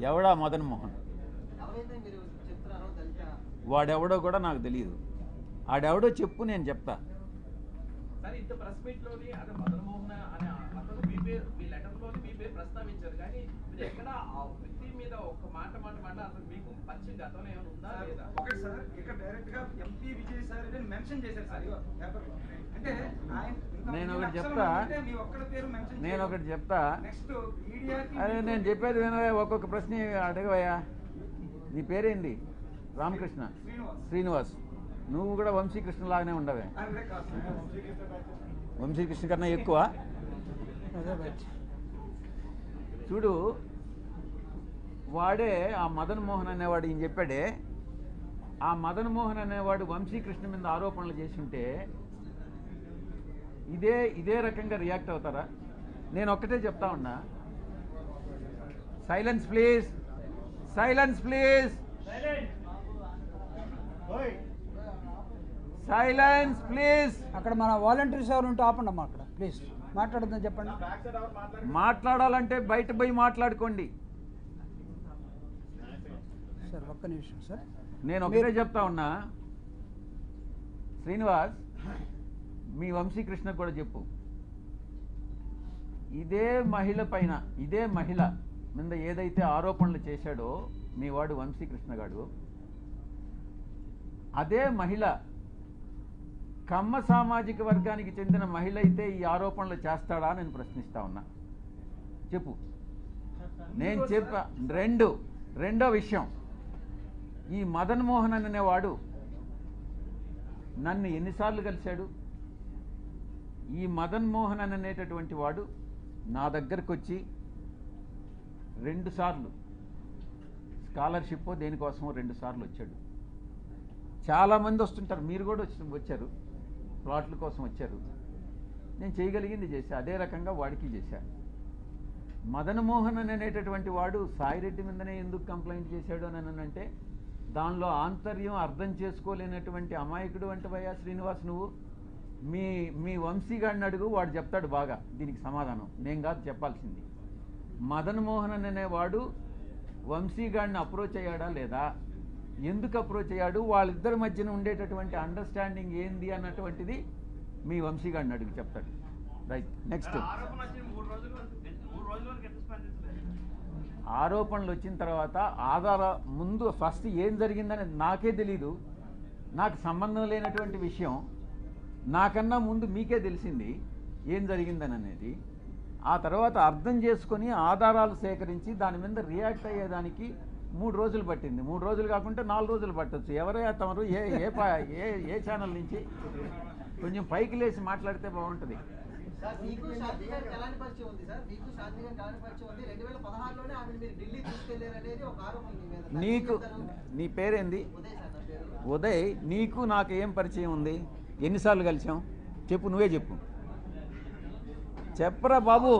ఎవడా మదన్ మోహన్? వాడెవడో కూడా నాకు తెలియదు. ఆడెవడో చెప్పు, నేను చెప్తా. సార్ ఇంత ప్రెస్ మీట్ లోని అదే మదన్ మోహన్ అనే అతను మీ పేరు, మీ లెటర్ లోని మీ పేరు ప్రస్తావించారు, కానీ మీరు ఎక్కడ ఆ వ్యక్తి మీద ఒక మాట అసలు మీకు పరిచయం గతంలో ఏమైనా ఉందా లేదా? ఒకటి సార్, ఇక్కడ డైరెక్ట్ గా ఎంపీ విజయ్ సార్ అని మెన్షన్ చేశారు సార్ పేపర్ లో. అంటే నేను ఒకటి చెప్తా, మీ ఒక్కడి పేరు మెన్షన్, నేను ఒకటి చెప్తా. నెక్స్ట్ మీడియాకి అదే నేను చెప్పేది వినవే, ఒక్కొక్క ప్రశ్న అడగవయ్యా. నీ పేరేంటి? రామకృష్ణ శ్రీనివాస్. నువ్వు కూడా వంశీకృష్ణ లాగానే ఉండవే. వంశీకృష్ణ కన్నా ఎక్కువ. చూడు, వాడే ఆ మదన్ మోహన్ అనేవాడు ఈయన చెప్పాడే, ఆ మదన్ మోహన్ అనేవాడు వంశీకృష్ణ మీద ఆరోపణలు చేసి ఉంటే ఇదే రకంగా రియాక్ట్ అవుతారా? నేను ఒక్కటే చెప్తా ఉన్నా, silence please, silence please, silence please. అక్కడ మన వాలంటీర్స్ ఎవరు ఉంటే ఆపండమ్మా అక్కడ ప్లీజ్. మాట్లాడదని చెప్పండి. మాట్లాడాలంటే బయట పోయి మాట్లాడుకోండి సార్. ఒక్క నిమిషం సార్, నేను ఒకటే చెప్తా ఉన్నా, శ్రీనివాస్ మీ వంశీకృష్ణ కూడా చెప్పు, ఇదే మహిళ మీద ఏదైతే ఆరోపణలు చేశాడో మీ వాడు వంశీకృష్ణ గాడు, అదే మహిళ కమ్మ సామాజిక వర్గానికి చెందిన మహిళ అయితే ఈ ఆరోపణలు చేస్తాడా నేను ప్రశ్నిస్తా ఉన్నా. చెప్పు. నేను చెప్పా. రెండో విషయం, ఈ మదన్ మోహన్ అనేవాడు నన్ను ఎన్నిసార్లు కలిశాడు? ఈ మదన్ మోహన్ అనేటటువంటి వాడు నా దగ్గరకు వచ్చి 2 సార్లు స్కాలర్షిప్ దేనికోసమో 2 సార్లు వచ్చాడు. చాలామంది వస్తుంటారు, మీరు కూడా వచ్చారు, ప్లాట్ల కోసం వచ్చారు. నేను చేయగలిగింది చేశా, అదే రకంగా వాడికి చేశా. మదన్ మోహన్ అనేటటువంటి వాడు సాయిరెడ్డి మీదనే ఎందుకు కంప్లైంట్ చేశాడు అని అంటే దానిలో ఆంతర్యం అర్థం చేసుకోలేనటువంటి అమాయకుడు అంటవయ్యా శ్రీనివాస్ నువ్వు. మీ వంశీగాడిని అడుగు, వాడు చెప్తాడు బాగా దీనికి సమాధానం, నేను కాదు చెప్పాల్సింది. మదన్ మోహన్ అనేవాడు వంశీగాడిని అప్రోచ్ అయ్యాడా లేదా, ఎందుకు అప్రోచ్ అయ్యాడు, వాళ్ళిద్దరి మధ్యన ఉండేటటువంటి అండర్స్టాండింగ్ ఏంది అన్నటువంటిది మీ వంశీగాడిని అడుగు, చెప్తాడు. రైట్. నెక్స్ట్, ఆరోపణలు వచ్చిన తర్వాత ముందు ఫస్ట్ ఏం జరిగిందని నాకే తెలీదు, నాకు సంబంధం లేనటువంటి విషయం. నాకన్నా ముందు మీకే తెలిసింది ఏం జరిగిందని అనేది. ఆ తర్వాత అర్థం చేసుకొని ఆధారాలు సేకరించి దాని మీద రియాక్ట్ అయ్యేదానికి 3 రోజులు పట్టింది. 3 రోజులు కాకుంటే 4 రోజులు పట్టచ్చు. ఎవరైనా తమరు ఏ ఛానల్ నుంచి కొంచెం పైకి లేచి మాట్లాడితే బాగుంటుంది. నీకు, నీ పేరేంది? ఉదయ్. నీకు నాకు ఏం పరిచయం ఉంది? ఎన్నిసార్లు కలిసాం చెప్పు, నువ్వే చెప్పు. చెప్పరా బాబు,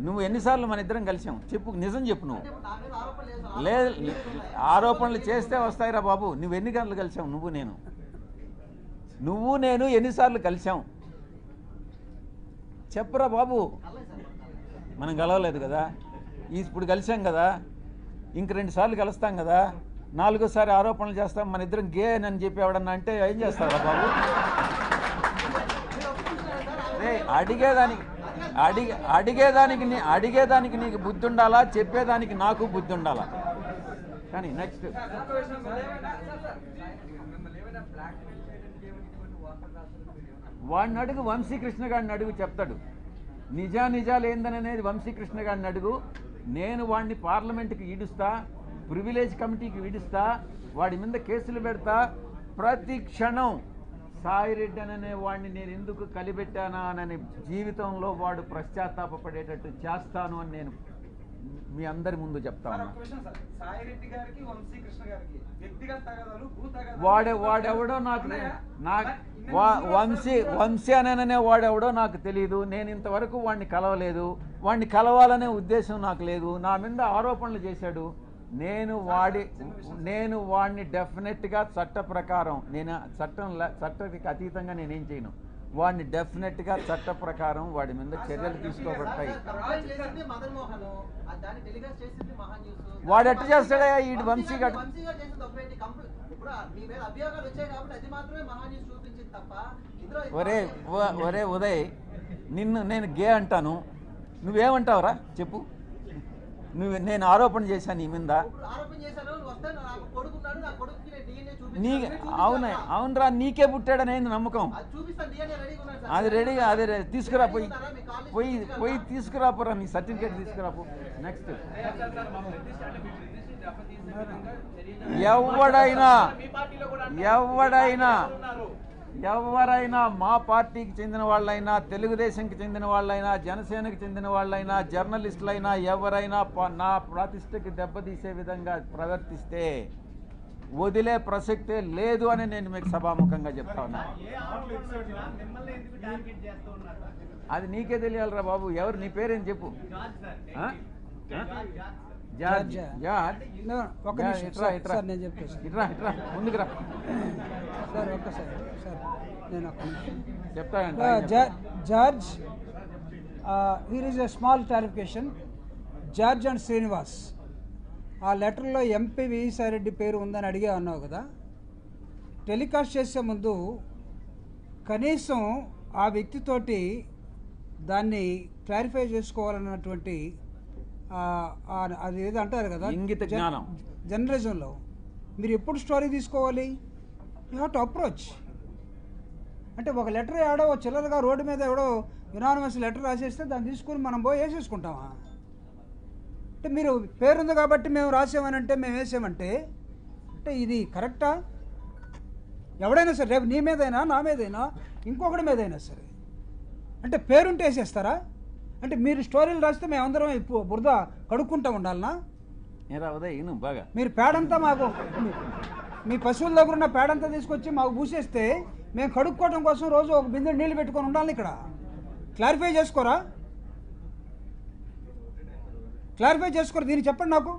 నువ్వు ఎన్నిసార్లు మన ఇద్దరం కలిసాం చెప్పు, నిజం చెప్పు. నువ్వు లేదు, ఆరోపణలు చేస్తే వస్తాయిరా బాబు. నువ్వు ఎన్ని గంటలు కలిసావు? నువ్వు నేను ఎన్నిసార్లు కలిసాం చెప్పరా బాబు. మనం కలవలేదు కదా, ఇప్పుడు కలిసాం కదా, ఇంక 2 సార్లు కలుస్తాం కదా, 4వసారి ఆరోపణలు చేస్తాం మన ఇద్దరం గే అని చెప్పి ఎవడన్నా అంటే ఏం చేస్తారా బాబు? అడిగేదానికి నీకు బుద్ధి ఉండాలా, చెప్పేదానికి నాకు బుద్ధి ఉండాలా. కానీ నెక్స్ట్, వాడిని అడుగు, వంశీకృష్ణ గారిని అడుగు, చెప్తాడు. నిజాలు ఏందనేది వంశీకృష్ణ గారిని అడుగు. నేను వాడిని పార్లమెంట్కి ఈడుస్తా, ప్రివిలేజ్ కమిటీకి ఈడుస్తా, వాడి మీద కేసులు పెడతా. ప్రతి క్షణం సాయిరెడ్డి అనే వాడిని నేను ఎందుకు కలిపెట్టానా అని జీవితంలో వాడు పశ్చాత్తాపపడేటట్టు చేస్తాను అని నేను మీ అందరి ముందు చెప్తా ఉన్నా. వాడెవడో నాకు వంశీ అనే వాడెవడో నాకు తెలియదు. నేను ఇంతవరకు వాడిని కలవలేదు, వాడిని కలవాలనే ఉద్దేశం నాకు లేదు. నా మీద ఆరోపణలు చేశాడు. నేను వాడిని డెఫినెట్గా చట్ట ప్రకారం, నేను చట్టానికి అతీతంగా నేనేం చేయను. వాడిని డెఫినెట్గా చట్ట ప్రకారం వాడి మీద చర్యలు తీసుకోబడతాయి. వాడు ఎట్ట చేస్తాడా ఈ వంశీ గారు? ఒరే ఉదయ్, నిన్ను నేను గే అంటాను, నువ్వేమంటావురా చెప్పు? నేను ఆరోపణ చేశాను నీ మీద. అవునరా, నీకే పుట్టాడని నమ్మకం. అది రెడీగా అదే తీసుకురా, పోయి తీసుకురాపోరా, నీ సర్టిఫికేట్ తీసుకురాపో. నెక్స్ట్ ఎవరైనా మా పార్టీకి చెందిన వాళ్ళైనా, తెలుగుదేశంకి చెందిన వాళ్ళైనా, జనసేనకి చెందిన వాళ్ళైనా, జర్నలిస్టులైనా ఎవరైనా నా ప్రతిష్టకి దెబ్బతీసే విధంగా ప్రవర్తిస్తే వదిలే ప్రసక్తే లేదు అని నేను మీకు సభాముఖంగా చెప్తా ఉన్నా. అది నీకే తెలియాలరా బాబు. ఎవరు నీ పేరేం చెప్పు? ముందుకు రా. George, here is a small clarification. George and Srinivas, ఆ లెటర్లో ఎంపీ విజయసాయిరెడ్డి పేరు ఉందని అడిగే అన్నావు కదా. టెలికాస్ట్ చేసే ముందు కనీసం ఆ వ్యక్తితోటి దాన్ని క్లారిఫై చేసుకోవాలన్నటువంటి అది ఏదో అంటారు కదా, ఇంగిత జ్ఞానం. జర్నలిజంలో మీరు ఎప్పుడు స్టోరీ తీసుకోవాలి? You have to approach. అంటే ఒక లెటర్ ఎవడో చిల్లరగా రోడ్డు మీద ఎవడో యునానిమస్ లెటర్ రాసేస్తే దాన్ని తీసుకుని మనం పోయి వేసేసుకుంటామా? అంటే మీరు పేరుంది కాబట్టి మేము రాసామని అంటే, మేము వేసామంటే అంటే ఇది కరెక్టా? ఎవడైనా సరే, రేపు నీ మీదైనా, నా మీదైనా, ఇంకొకటి మీదైనా సరే, అంటే పేరుంటే వేసేస్తారా? అంటే మీరు స్టోరీలు రాస్తే మేమందరం బురద కడుక్కుంటూ ఉండాలనా? బాగా మీరు పేడంతా మాకు, మీ పశువుల దగ్గర ఉన్న పేడంతా తీసుకొచ్చి మాకు పూసేస్తే మేము కడుక్కోవడం కోసం రోజు ఒక బిందె నీళ్ళు పెట్టుకొని ఉండాలి ఇక్కడ. క్లారిఫై చేసుకోరా? క్లారిఫై చేసుకోరు. దీన్ని చెప్పండి నాకు.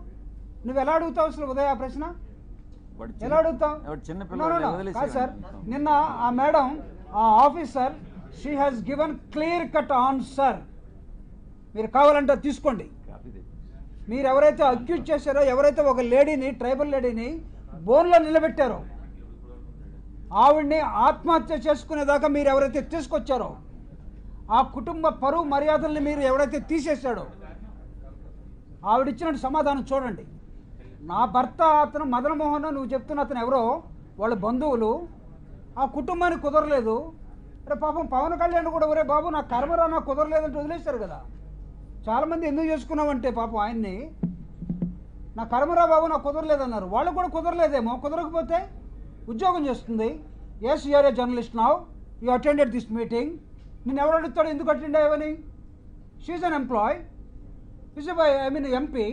నువ్వు ఎలా అడుగుతావు అసలు ఉదయ ఆ ప్రశ్న? ఎలా అడుగుతావు? కాదు సార్, నిన్న ఆ మేడం, ఆ officer, she has given clear cut answer. మీరు కావాలంటే తీసుకోండి. మీరు ఎవరైతే అక్యూజ్ చేశారో, ఎవరైతే ఒక లేడీని, ట్రైబల్ లేడీని బోన్లో నిలబెట్టారో, ఆవిడ్ని ఆత్మహత్య చేసుకునేదాకా మీరు ఎవరైతే తీసుకొచ్చారో, ఆ కుటుంబ పరువు మర్యాదల్ని మీరు ఎవరైతే తీసేశాడో, ఆవిడిచ్చినట్టు సమాధానం చూడండి. నా భర్త అతను మదన్మోహన్, నువ్వు చెప్తున్న అతను ఎవరో, వాళ్ళ బంధువులు, ఆ కుటుంబానికి కుదరలేదు. అరే పాపం పవన్ కళ్యాణ్ కూడా, ఒరే బాబు నా కర్మరా, నాకు కుదరలేదంటే వదిలేశారు కదా. చాలామంది ఎందుకు చేసుకున్నామంటే పాపం ఆయన్ని, నా కర్మరా బాబు నాకు కుదరలేదన్నారు. వాళ్ళు కూడా కుదరలేదేమో. కుదరకపోతే ఉద్యోగం చేస్తుంది. Yes, you're a journalist now, you attended this meeting. నేను ఎవరు అడుగుతాడు ఎందుకు అటెండ్ అయ్యావని? She's an employee, is I mean MP.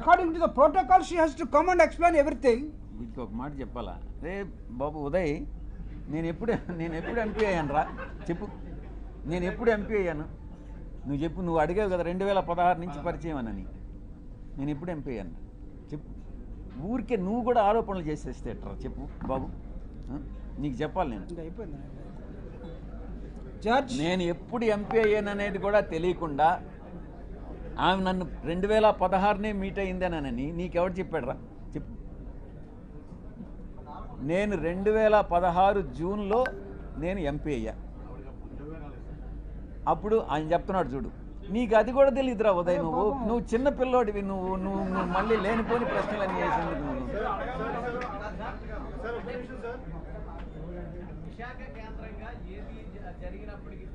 According to the protocol she has to come and explain everything. వీటికి ఒక మాట చెప్పాలా? రే బాబు ఉదయ్, నేను ఎప్పుడు ఎంపీ అయ్యాను రా చెప్పు? నేను ఎప్పుడు ఎంపీ అయ్యాను? నువ్వు చెప్పు. నువ్వు అడిగావు కదా 2016 నుంచి పరిచయం అని. నేను ఎప్పుడు ఎంపీ అయ్యాను చెప్పు? ఊరికే నువ్వు కూడా ఆరోపణలు చేసేస్తే ఎట్రా చెప్పు బాబు? నీకు చెప్పాలి. నేను ఎప్పుడు ఎంపీ అయ్యాననేది కూడా తెలియకుండా ఆమె నన్ను 2016 మీట్ అయిందేనని నీకెవరు చెప్పాడు రా చెప్పు? నేను 2016 జూన్లో నేను ఎంపీ అయ్యా. అప్పుడు ఆయన చెప్తున్నాడు చూడు, నీకు అది కూడా తెలియదురా ఉదయ్. నువ్వు చిన్న పిల్లోడివి. నువ్వు మళ్ళీ లేనిపోని ప్రశ్నలు చేసింది నువ్వు. విశాఖ కేంద్రంగా ఏది జరిగినప్పటికీ